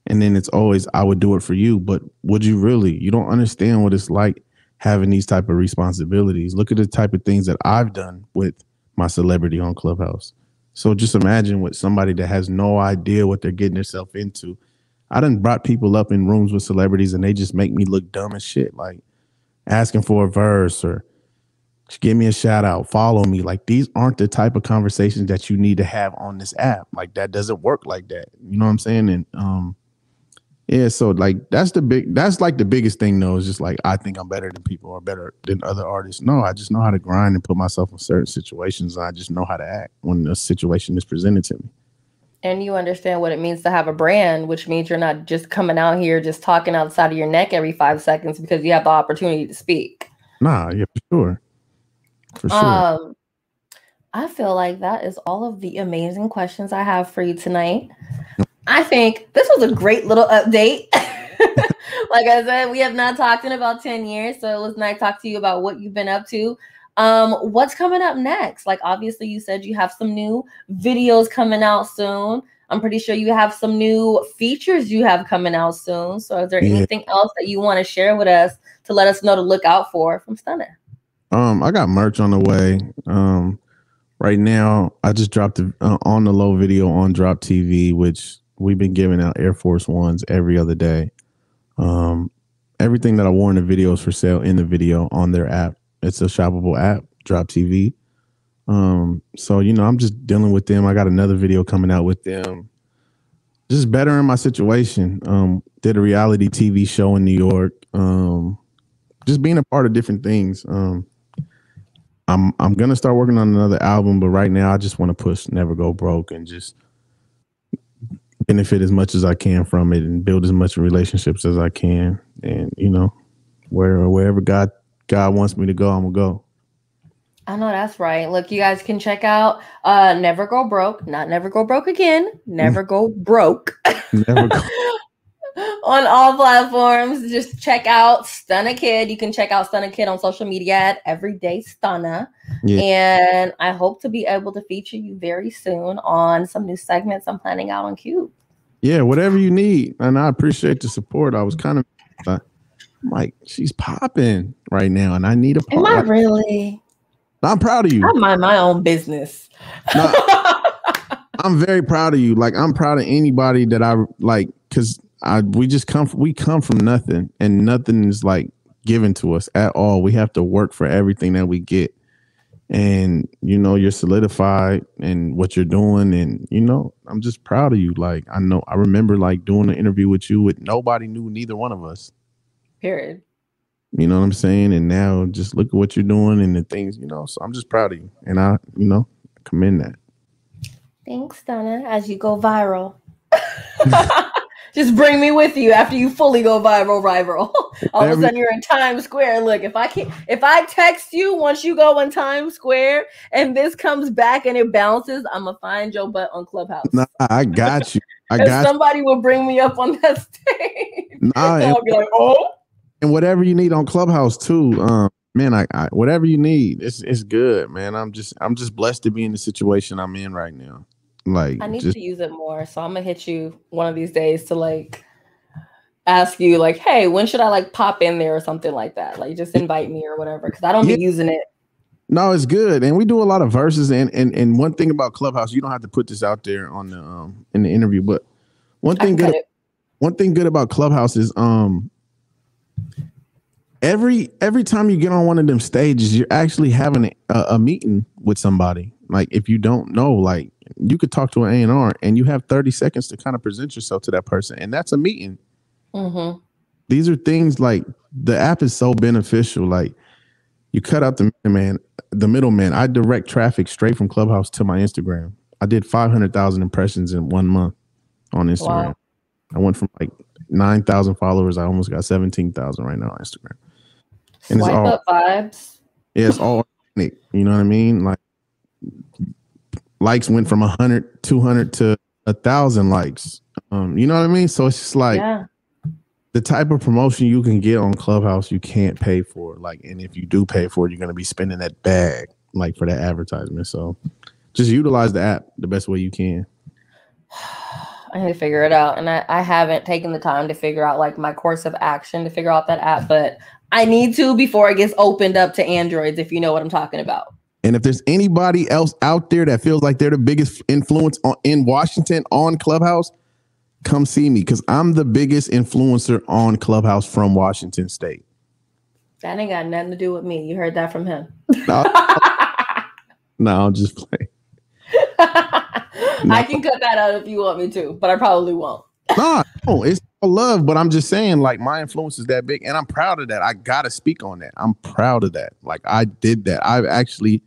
And then it's always, I would do it for you. But would you really? You don't understand what it's like having these type of responsibilities. Look at the type of things that I've done with my celebrity on Clubhouse. So just imagine with somebody that has no idea what they're getting themselves into. I done brought people up in rooms with celebrities and they just make me look dumb as shit. Like asking for a verse or give me a shout out, follow me. Like these aren't the type of conversations that you need to have on this app. Like that doesn't work like that. You know what I'm saying? And yeah, so like that's like the biggest thing though, is just like I think I'm better than people or better than other artists. No, I just know how to grind and put myself in certain situations. And I just know how to act when a situation is presented to me. And you understand what it means to have a brand, which means you're not just coming out here just talking outside of your neck every 5 seconds because you have the opportunity to speak. Nah, yeah, for sure. For sure. I feel like that is all of the amazing questions I have for you tonight. I think this was a great little update. Like I said, we have not talked in about 10 years, so it was nice to talk to you about what you've been up to. What's coming up next? Like, obviously, you said you have some new videos coming out soon. I'm pretty sure you have some new features you have coming out soon. So is there anything else that you want to share with us to let us know to look out for from Stunna? I got merch on the way. Right now, I just dropped On the Low video on Drop TV, which we've been giving out Air Force Ones every other day. Everything that I wore in the video is for sale in the video on their app. It's a shoppable app, Drop TV. So, you know, I'm just dealing with them. I got another video coming out with them. Just bettering my situation. Did a reality TV show in New York. Just being a part of different things. I'm gonna start working on another album, but right now I just want to push Never Go Broke and just benefit as much as I can from it and build as much relationships as I can. And you know, wherever God wants me to go, I'm gonna go. I know that's right. Look, you guys can check out Never Go Broke, not Never Go Broke Again, Never Go Broke. Never go. On all platforms. Just check out Stunna Kid. You can check out Stunna Kid on social media at Everyday Stunna. Yeah. And I hope to be able to feature you very soon on some new segments I'm planning out on Cube. Yeah, whatever you need. And I appreciate the support. I was kind of like, she's popping right now and I need a part. Am I really? I'm proud of you. I mind my own business. No, I'm very proud of you. Like, I'm proud of anybody that I like, because we come from nothing, and nothing is like given to us at all. We have to work for everything that we get. and you know you're solidified in what you're doing, and you know I'm just proud of you. Like I remember like doing an interview with you with nobody knew neither one of us. Period. You know what I'm saying? And now just look at what you're doing and the things, you know. So I'm just proud of you, and I, you know, commend that. Thanks, Stunna. As you go viral. Just bring me with you after you fully go viral. All of a sudden you're in Times Square. Look, if I text you once you go in Times Square and this comes back and it bounces, I'm gonna find your butt on Clubhouse. Nah, I got you. Somebody will bring me up on that stage. Nah, I'll be like, oh. And whatever you need on Clubhouse too. Man, I whatever you need, it's good, man. I'm just blessed to be in the situation I'm in right now. Like I need to use it more, so I'm gonna hit you one of these days to like ask you like, hey, when should I like pop in there or something like that? Like just invite me or whatever, because I don't be using it. No, it's good, and we do a lot of verses. And one thing about Clubhouse, you don't have to put this out there on the in the interview, but one thing good about Clubhouse is every time you get on one of them stages, you're actually having a meeting with somebody. Like if you don't know, like you could talk to an A&R and you have 30 seconds to kind of present yourself to that person, and that's a meeting. Mm-hmm. These are things like the app is so beneficial. Like you cut out the middleman. I direct traffic straight from Clubhouse to my Instagram. I did 500,000 impressions in 1 month on Instagram. Wow. I went from like 9,000 followers. I almost got 17,000 right now on Instagram. And swipe up vibes. Yeah, it's all organic. You know what I mean? Like likes went from 100, 200 to 1,000 likes. You know what I mean? So it's just like the type of promotion you can get on Clubhouse, you can't pay for. Like, and if you do pay for it, you're going to be spending that bag like for that advertisement. So just utilize the app the best way you can. I need to figure it out. And I haven't taken the time to figure out like my course of action to figure out that app, but I need to before it gets opened up to Androids, if you know what I'm talking about. And if there's anybody else out there that feels like they're the biggest influence in Washington on Clubhouse, come see me, because I'm the biggest influencer on Clubhouse from Washington State. That ain't got nothing to do with me. You heard that from him. No, I'll just play. I can cut that out if you want me to, but I probably won't. No, it's all love, but I'm just saying, like, my influence is that big, and I'm proud of that. I gotta speak on that. I'm proud of that. Like, I did that. I've actually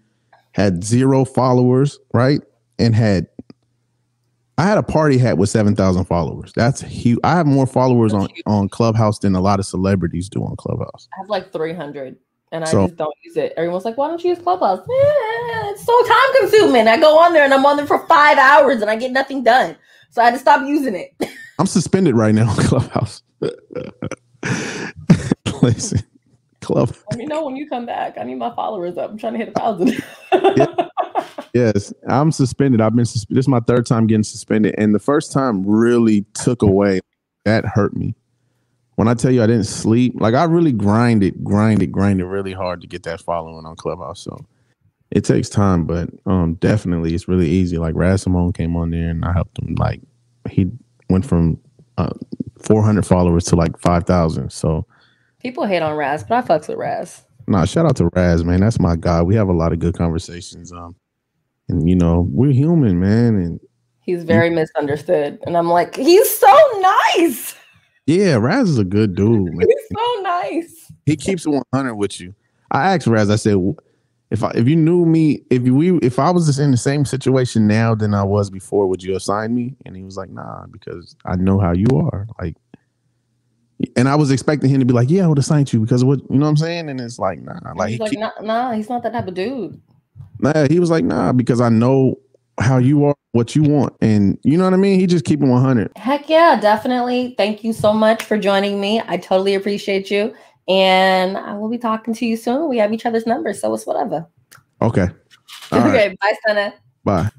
had 0 followers, right? And I had a party hat with 7,000 followers. That's huge. I have more followers on Clubhouse than a lot of celebrities do on Clubhouse. I have like 300. And I just don't use it. Everyone's like, why don't you use Clubhouse? It's so time consuming. I go on there and I'm on there for 5 hours and I get nothing done. So I had to stop using it. I'm suspended right now on Clubhouse. Listen, Clubhouse. Let me know when you come back. I need my followers up. I'm trying to hit 1,000. Yes, I'm suspended. This is my 3rd time getting suspended. And the first time really took away. That hurt me. When I tell you I didn't sleep, like I really grinded really hard to get that following on Clubhouse. So it takes time, but definitely it's really easy. Like Raz Simone came on there and I helped him. Like he went from 400 followers to like 5,000. So people hate on Raz, but I fucks with Raz. Nah, shout out to Raz, man. That's my guy. We have a lot of good conversations. And you know, we're human, man. And he's very misunderstood. And I'm like, he's so nice. Yeah, Raz is a good dude, man. He's so nice. He keeps it 100 with you. I asked Raz, I said, if you knew me, if I was just in the same situation now than I was before, would you assign me? And he was like, nah, because I know how you are. Like, and I was expecting him to be like, yeah, I would assign you because of what, you know what I'm saying? And it's like, nah. Like, he's like, nah, he's not that type of dude. Nah, he was like, nah, because I know how you are, what you want. And you know what I mean? He just keep it 100. Heck yeah, definitely. Thank you so much for joining me. I totally appreciate you. And I will be talking to you soon. We have each other's numbers, so it's whatever. Okay. Okay, bye, Stunna. Bye.